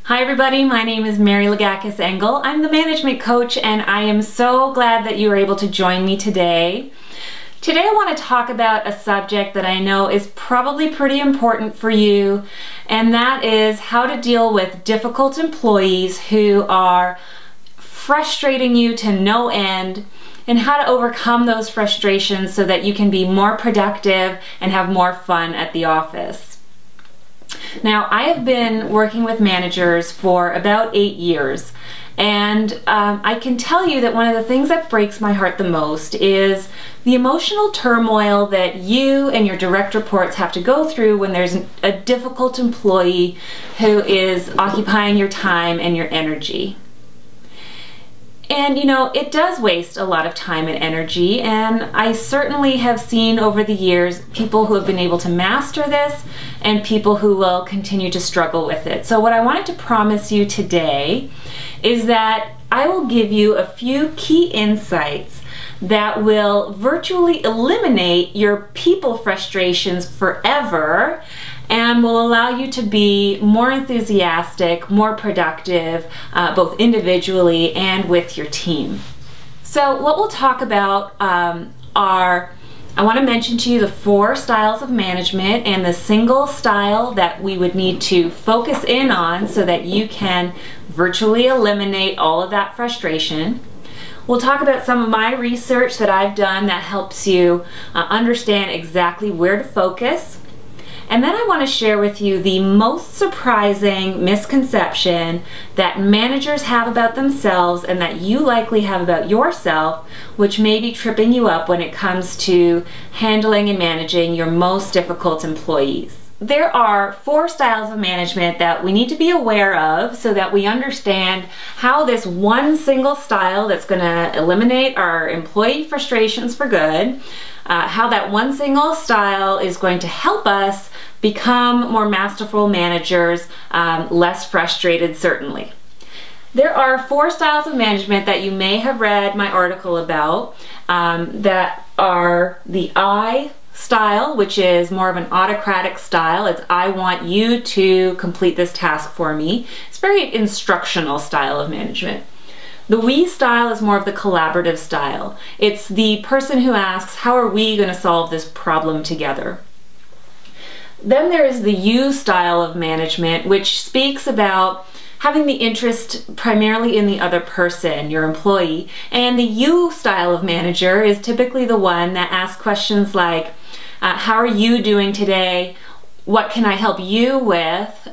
Hi everybody, my name is Mary Lagakis Engel. I'm the management coach and I am so glad that you were able to join me today. Today I want to talk about a subject that I know is probably pretty important for you, and that is how to deal with difficult employees who are frustrating you to no end, and how to overcome those frustrations so that you can be more productive and have more fun at the office. Now, I have been working with managers for about 8 years, and I can tell you that one of the things that breaks my heart the most is the emotional turmoil that you and your direct reports have to go through when there's a difficult employee who is occupying your time and your energy. And you know, it does waste a lot of time and energy, and I certainly have seen over the years people who have been able to master this and people who will continue to struggle with it. So what I wanted to promise you today is that I will give you a few key insights that will virtually eliminate your people frustrations forever and will allow you to be more enthusiastic, more productive, both individually and with your team. So what we'll talk about I want to mention to you the 4 styles of management and the single style that we would need to focus in on so that you can virtually eliminate all of that frustration. We'll talk about some of my research that I've done that helps you understand exactly where to focus. And then I want to share with you the most surprising misconception that managers have about themselves and that you likely have about yourself, which may be tripping you up when it comes to handling and managing your most difficult employees. There are 4 styles of management that we need to be aware of so that we understand how this one single style that's going to eliminate our employee frustrations for good, how that one single style is going to help us become more masterful managers, less frustrated certainly. There are 4 styles of management that you may have read my article about that are the I style, which is more of an autocratic style. It's I want you to complete this task for me. It's a very instructional style of management. The we style is more of the collaborative style. It's the person who asks, how are we going to solve this problem together? Then there is the you style of management, which speaks about having the interest primarily in the other person, your employee. And the you style of manager is typically the one that asks questions like, how are you doing today? What can I help you with?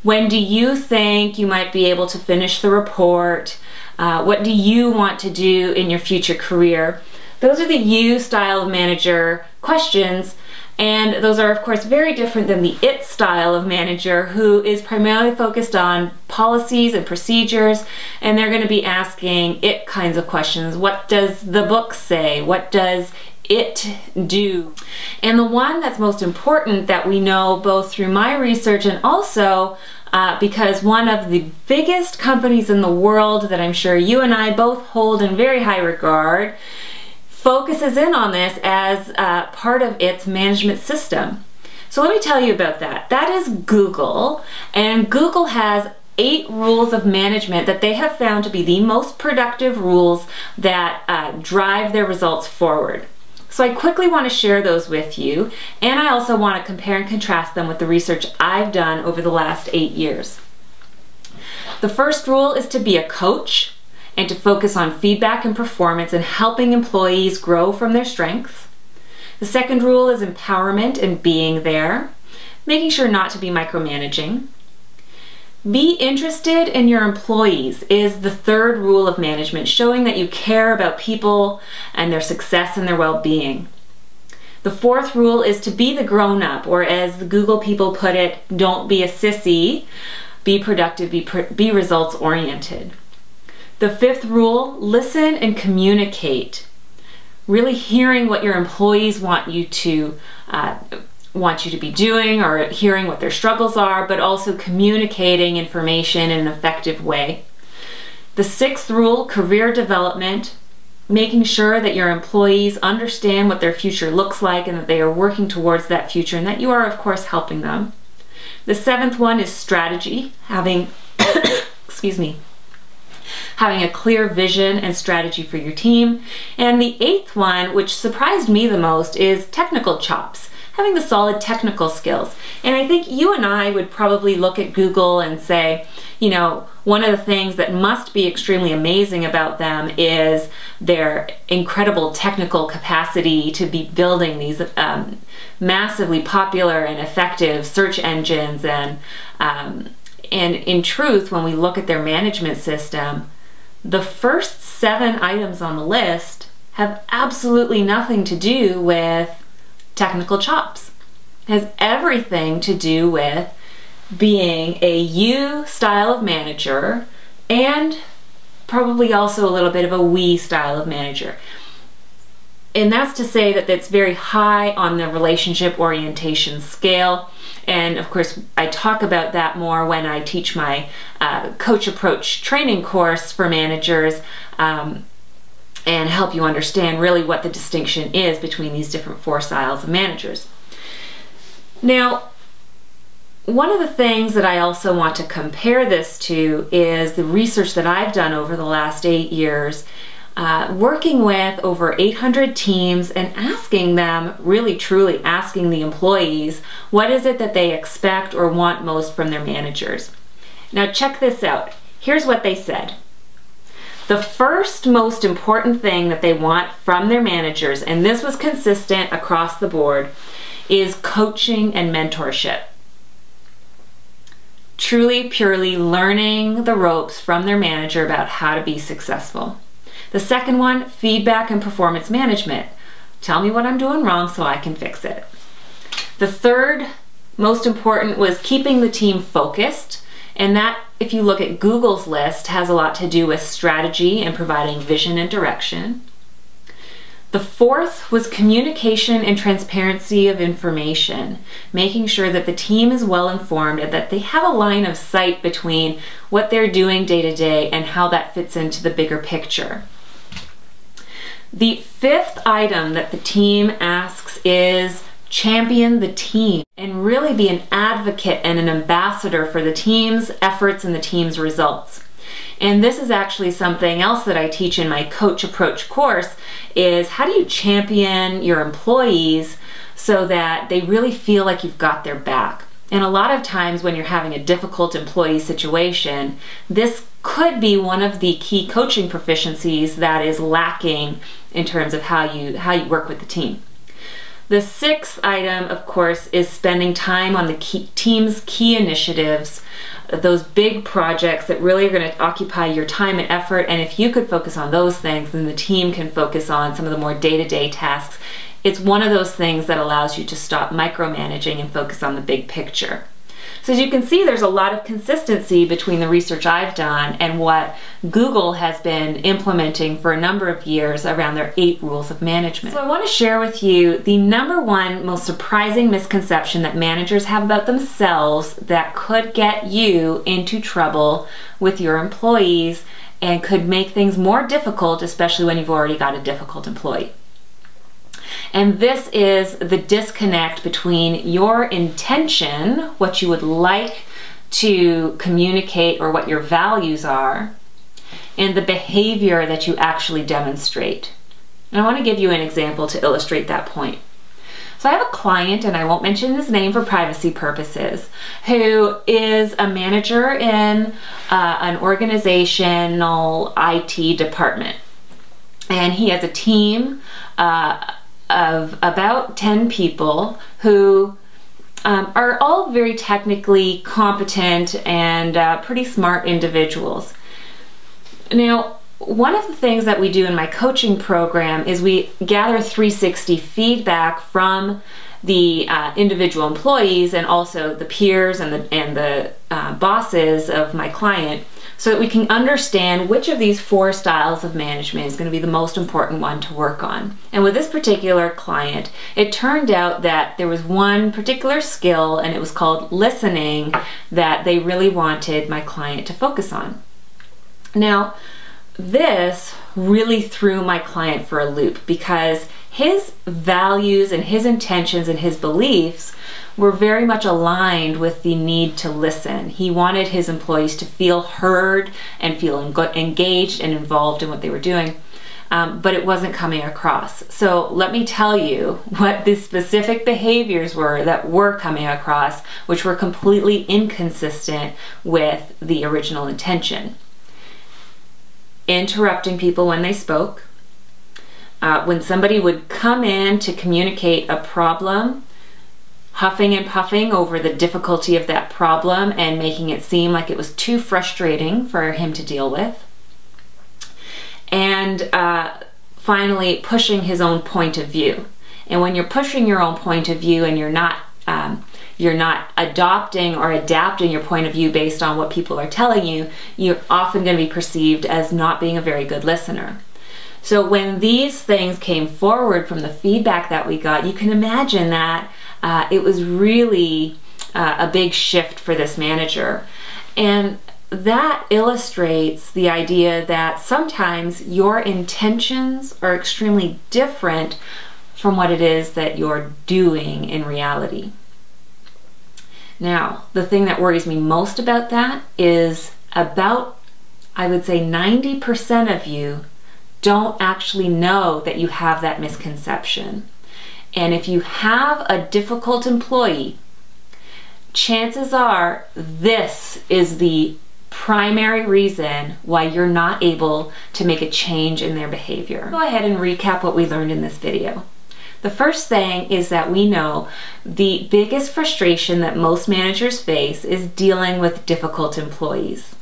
When do you think you might be able to finish the report? What do you want to do in your future career? Those are the you style of manager questions, and those are of course very different than the it style of manager, who is primarily focused on policies and procedures, and they're going to be asking it kinds of questions. What does the book say? What does it do? And the one that's most important that we know both through my research and also because one of the biggest companies in the world that I'm sure you and I both hold in very high regard focuses in on this as part of its management system. So let me tell you about that. That is Google, and Google has 8 rules of management that they have found to be the most productive rules that drive their results forward. So I quickly want to share those with you, and I also want to compare and contrast them with the research I've done over the last 8 years. The first rule is to be a coach and to focus on feedback and performance and helping employees grow from their strengths. The second rule is empowerment and being there, making sure not to be micromanaging. Be interested in your employees is the third rule of management, showing that you care about people and their success and their well-being. The fourth rule is to be the grown-up, or as the Google people put it, don't be a sissy, be productive, be results-oriented. The fifth rule, listen and communicate. Really hearing what your employees want you to be doing, or hearing what their struggles are, but also communicating information in an effective way. The sixth rule, career development, making sure that your employees understand what their future looks like and that they are working towards that future and that you are, of course, helping them. The 7th one is strategy, having, excuse me, having a clear vision and strategy for your team. And the 8th one, which surprised me the most, is technical chops, having the solid technical skills. And I think you and I would probably look at Google and say, you know, one of the things that must be extremely amazing about them is their incredible technical capacity to be building these massively popular and effective search engines. And in truth, when we look at their management system, the first 7 items on the list have absolutely nothing to do with technical chops. It has everything to do with being a you style of manager and probably also a little bit of a we style of manager. And that's to say that it's very high on the relationship orientation scale. And of course, I talk about that more when I teach my Coach Approach training course for managers and help you understand really what the distinction is between these different 4 styles of managers. Now, one of the things that I also want to compare this to is the research that I've done over the last 8 years, working with over 800 teams and asking them, really truly asking the employees, what is it that they expect or want most from their managers? Now check this out. Here's what they said. The first most important thing that they want from their managers, and this was consistent across the board, is coaching and mentorship. Truly, purely learning the ropes from their manager about how to be successful. The second one, feedback and performance management. Tell me what I'm doing wrong so I can fix it. The third most important was keeping the team focused, and that, if you look at Google's list, has a lot to do with strategy and providing vision and direction. The fourth was communication and transparency of information, making sure that the team is well informed and that they have a line of sight between what they're doing day to day and how that fits into the bigger picture. The 5th item that the team asks is champion the team and really be an advocate and an ambassador for the team's efforts and the team's results. And this is actually something else that I teach in my Coach Approach course, is how do you champion your employees so that they really feel like you've got their back. And a lot of times when you're having a difficult employee situation, this could be one of the key coaching proficiencies that is lacking in terms of how you work with the team. The 6th item, of course, is spending time on the team's key initiatives, those big projects that really are going to occupy your time and effort. And if you could focus on those things, then the team can focus on some of the more day-to-day tasks. It's one of those things that allows you to stop micromanaging and focus on the big picture. So as you can see, there's a lot of consistency between the research I've done and what Google has been implementing for a number of years around their 8 rules of management. So I want to share with you the #1 most surprising misconception that managers have about themselves that could get you into trouble with your employees and could make things more difficult, especially when you've already got a difficult employee. And this is the disconnect between your intention, what you would like to communicate or what your values are, and the behavior that you actually demonstrate. And I want to give you an example to illustrate that point. So I have a client, and I won't mention his name for privacy purposes, who is a manager in an organizational IT department. And he has a team of about 10 people who are all very technically competent and pretty smart individuals. Now, one of the things that we do in my coaching program is we gather 360 feedback from the individual employees and also the peers and the bosses of my client, so that we can understand which of these 4 styles of management is going to be the most important one to work on. And with this particular client, it turned out that there was one particular skill, and it was called listening, that they really wanted my client to focus on. Now, this really threw my client for a loop because his values and his intentions and his beliefs were very much aligned with the need to listen. He wanted his employees to feel heard and feel engaged and involved in what they were doing, but it wasn't coming across. So let me tell you what the specific behaviors were that were coming across, which were completely inconsistent with the original intention. Interrupting people when they spoke. When somebody would come in to communicate a problem, huffing and puffing over the difficulty of that problem and making it seem like it was too frustrating for him to deal with. And finally, pushing his own point of view. And when you're pushing your own point of view and you're not adopting or adapting your point of view based on what people are telling you, you're often going to be perceived as not being a very good listener. So when these things came forward from the feedback that we got, you can imagine that it was really a big shift for this manager. And that illustrates the idea that sometimes your intentions are extremely different from what it is that you're doing in reality. Now, the thing that worries me most about that is about, I would say, 90% of you don't actually know that you have that misconception. And if you have a difficult employee, chances are this is the primary reason why you're not able to make a change in their behavior. Go ahead and recap what we learned in this video. The first thing is that we know the biggest frustration that most managers face is dealing with difficult employees.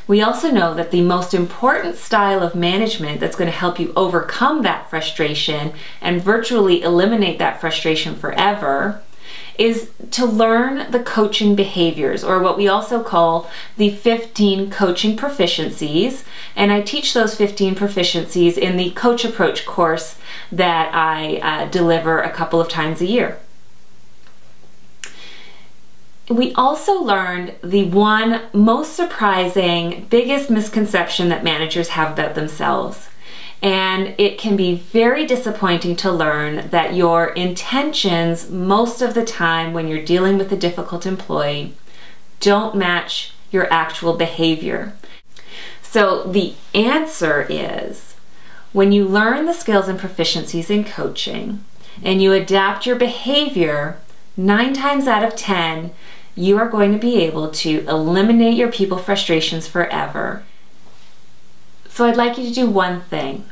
We also know that the most important style of management that's going to help you overcome that frustration and virtually eliminate that frustration forever is to learn the coaching behaviors, or what we also call the 15 coaching proficiencies. And I teach those 15 proficiencies in the Coach Approach course that I deliver a couple of times a year. We also learned the one most surprising, biggest misconception that managers have about themselves. And it can be very disappointing to learn that your intentions most of the time when you're dealing with a difficult employee don't match your actual behavior. So the answer is, when you learn the skills and proficiencies in coaching and you adapt your behavior, 9 times out of 10, you are going to be able to eliminate your people frustrations forever. So I'd like you to do one thing.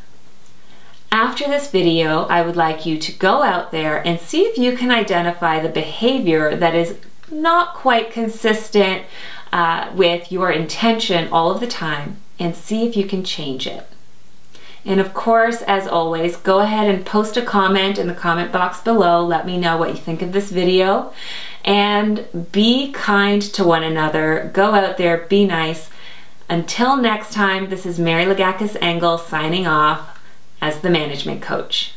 After this video, I would like you to go out there and see if you can identify the behavior that is not quite consistent with your intention all of the time, and see if you can change it. And of course, as always, go ahead and post a comment in the comment box below. Let me know what you think of this video. And be kind to one another. Go out there, be nice. Until next time, this is Mary Lagakis Engel signing off as the Management Coach.